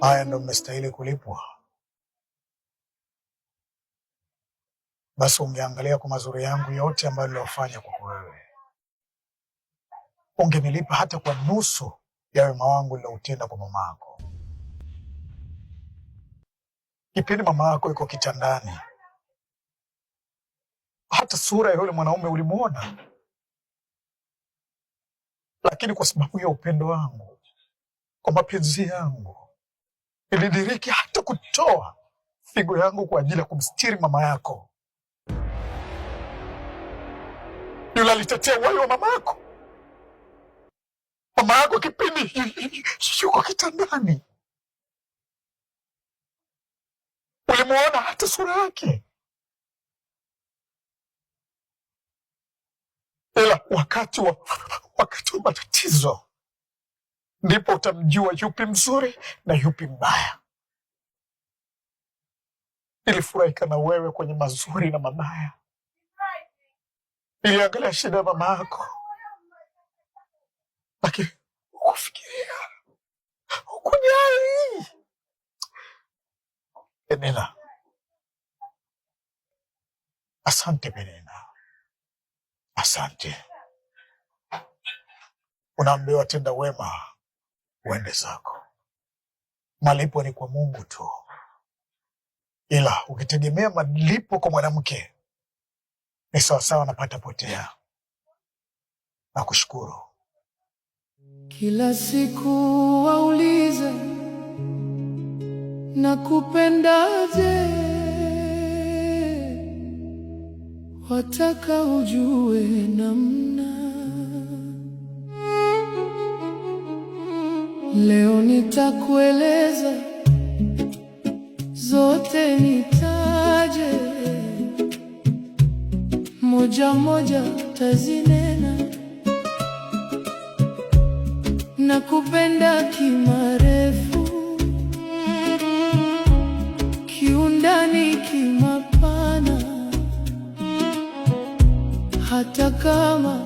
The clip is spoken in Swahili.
Haya ndo mmestahili kulipwa. Basi ungeangalia kwa mazuri yangu yote ambayo niliyofanya kwa wewe, ungenilipa hata kwa nusu ya wema wangu nilioutenda kwa mama yako. Kipindi mama yako yuko kitandani, hata sura ya yule mwanaume ulimuona, lakini kwa sababu ya upendo wangu, kwa mapenzi yangu, nilidiriki hata kutoa figo yangu kwa ajili ya kumstiri mama yako. Yule alitetea uhai wa mama yako. Mama yako kipindi yuko kitandani, ulimuona hata sura yake, ila wakati wa matatizo ndipo utamjua yupi mzuri na yupi mbaya. Nilifurahika na wewe kwenye mazuri na mabaya. Niliangalia shida ya mama yako, lakini ukufikiria, ukujali. Penina, asante Penina, asante. Unaambiwa tenda wema uende zako, malipo ni kwa Mungu tu, ila ukitegemea malipo kwa mwanamke ni sawasawa napata potea. Nakushukuru. Kila siku waulize nakupendaje, wataka ujue namna. Leo nitakueleza zote, nitaje moja moja, tazinena. Nakupenda kimarefu, kiundani, kimapana, hata kama